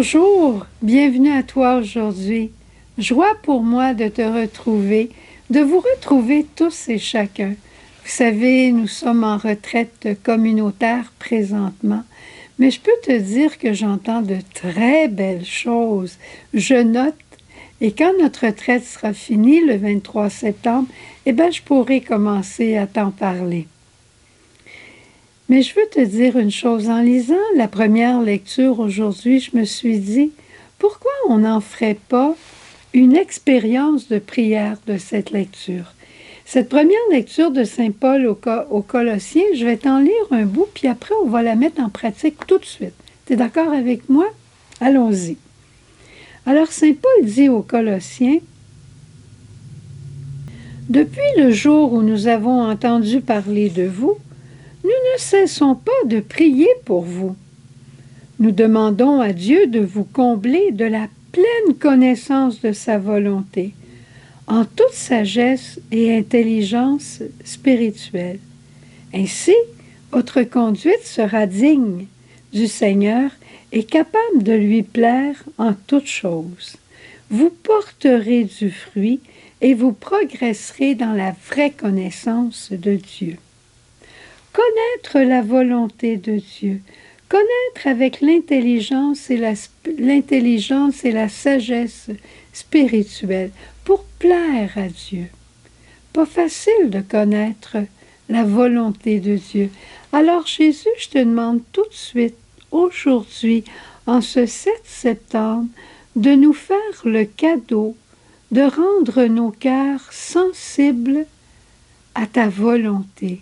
Bonjour, bienvenue à toi aujourd'hui. Joie pour moi de te retrouver, de vous retrouver tous et chacun. Vous savez, nous sommes en retraite communautaire présentement, mais je peux te dire que j'entends de très belles choses. Je note, et quand notre retraite sera finie le 23 septembre, je pourrai commencer à t'en parler. Mais je veux te dire une chose, en lisant la première lecture aujourd'hui, je me suis dit, pourquoi on n'en ferait pas une expérience de prière de cette lecture? Cette première lecture de Saint Paul aux Colossiens, je vais t'en lire un bout, puis après on va la mettre en pratique tout de suite. Tu es d'accord avec moi? Allons-y. Alors Saint Paul dit aux Colossiens, « Depuis le jour où nous avons entendu parler de vous, nous ne cessons pas de prier pour vous. Nous demandons à Dieu de vous combler de la pleine connaissance de sa volonté, en toute sagesse et intelligence spirituelle. Ainsi, votre conduite sera digne du Seigneur et capable de lui plaire en toutes choses. Vous porterez du fruit et vous progresserez dans la vraie connaissance de Dieu. » Connaître la volonté de Dieu, connaître avec l'intelligence et la sagesse spirituelle pour plaire à Dieu. Pas facile de connaître la volonté de Dieu. Alors Jésus, je te demande tout de suite, aujourd'hui, en ce 7 septembre, de nous faire le cadeau de rendre nos cœurs sensibles à ta volonté.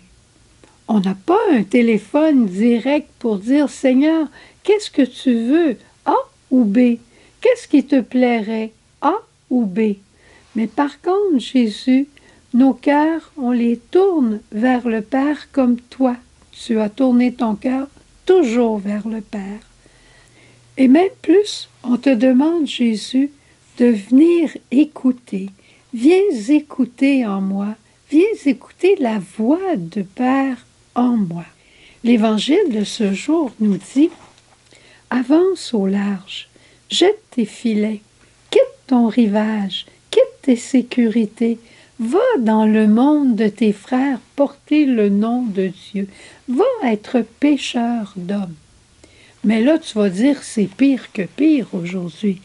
On n'a pas un téléphone direct pour dire « Seigneur, qu'est-ce que tu veux, A ou B? Qu'est-ce qui te plairait, A ou B? » Mais par contre, Jésus, nos cœurs, on les tourne vers le Père comme toi. Tu as tourné ton cœur toujours vers le Père. Et même plus, on te demande, Jésus, de venir écouter. Viens écouter en moi. Viens écouter la voix du Père en moi. L'Évangile de ce jour nous dit « Avance au large, jette tes filets, quitte ton rivage, quitte tes sécurités, va dans le monde de tes frères porter le nom de Dieu, va être pêcheur d'hommes. » Mais là, tu vas dire, c'est pire que pire aujourd'hui.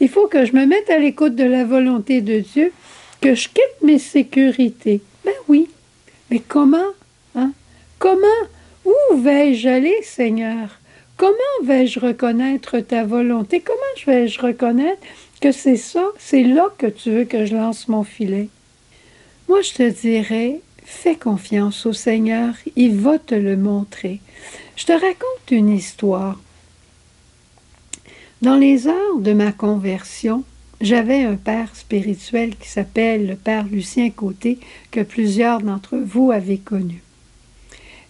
Il faut que je me mette à l'écoute de la volonté de Dieu, que je quitte mes sécurités. Ben oui, mais comment, hein? Comment? Où vais-je aller, Seigneur? Comment vais-je reconnaître ta volonté? Comment vais-je reconnaître que c'est ça, c'est là que tu veux que je lance mon filet? Moi, je te dirais, fais confiance au Seigneur, il va te le montrer. Je te raconte une histoire. Dans les heures de ma conversion, j'avais un père spirituel qui s'appelle le père Lucien Côté, que plusieurs d'entre vous avez connu.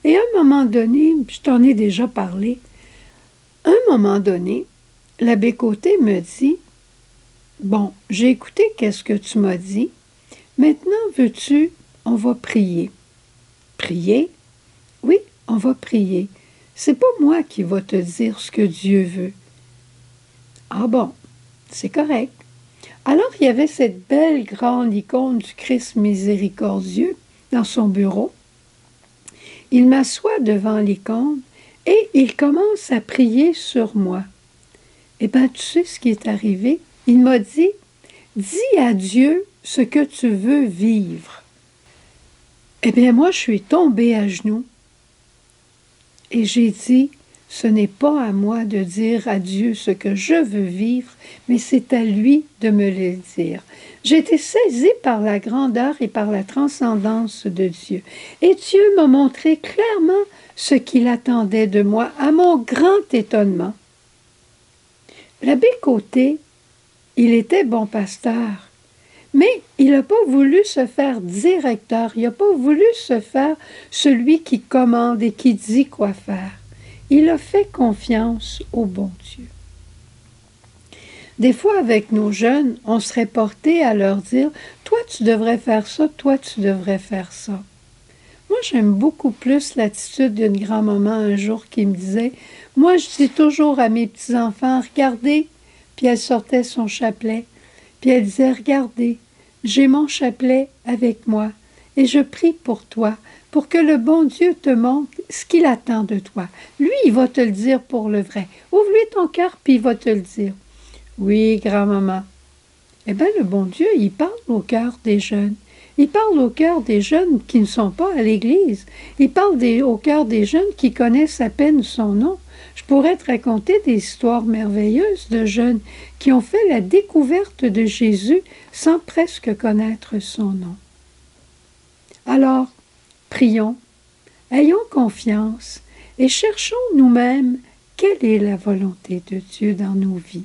Et à un moment donné, je t'en ai déjà parlé, à un moment donné, l'abbé Côté me dit, « Bon, j'ai écouté qu'est-ce que tu m'as dit. Maintenant, veux-tu, on va prier. » Prier? Oui, on va prier. C'est pas moi qui va te dire ce que Dieu veut. Ah bon, c'est correct. Alors, il y avait cette belle grande icône du Christ miséricordieux dans son bureau. Il m'assoit devant l'icône et il commence à prier sur moi. Eh bien, tu sais ce qui est arrivé? Il m'a dit, « Dis à Dieu ce que tu veux vivre. » Eh bien, moi, je suis tombée à genoux et j'ai dit, « Ce n'est pas à moi de dire à Dieu ce que je veux vivre, mais c'est à lui de me le dire. » J'ai été saisie par la grandeur et par la transcendance de Dieu. Et Dieu m'a montré clairement ce qu'il attendait de moi, à mon grand étonnement. L'abbé Côté, il était bon pasteur, mais il n'a pas voulu se faire directeur, il n'a pas voulu se faire celui qui commande et qui dit quoi faire. Il a fait confiance au bon Dieu. Des fois, avec nos jeunes, on serait porté à leur dire « Toi, tu devrais faire ça, toi, tu devrais faire ça. » Moi, j'aime beaucoup plus l'attitude d'une grand-maman un jour qui me disait, moi, je dis toujours à mes petits-enfants, regardez, puis elle sortait son chapelet, puis elle disait, regardez, j'ai mon chapelet avec moi, et je prie pour toi, pour que le bon Dieu te montre ce qu'il attend de toi. Lui, il va te le dire pour le vrai. Ouvre-lui ton cœur, puis il va te le dire. Oui, grand-maman. Eh bien, le bon Dieu, il parle au cœur des jeunes. Il parle au cœur des jeunes qui ne sont pas à l'Église. Il parle au cœur des jeunes qui connaissent à peine son nom. Je pourrais te raconter des histoires merveilleuses de jeunes qui ont fait la découverte de Jésus sans presque connaître son nom. Alors, prions, ayons confiance et cherchons nous-mêmes quelle est la volonté de Dieu dans nos vies.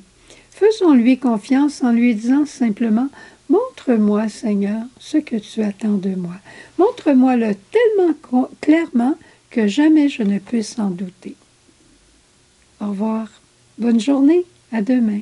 Faisons-lui confiance en lui disant simplement « Montre-moi, Seigneur, ce que tu attends de moi. Montre-moi-le tellement clairement que jamais je ne puisse en douter. » Au revoir. Bonne journée. À demain.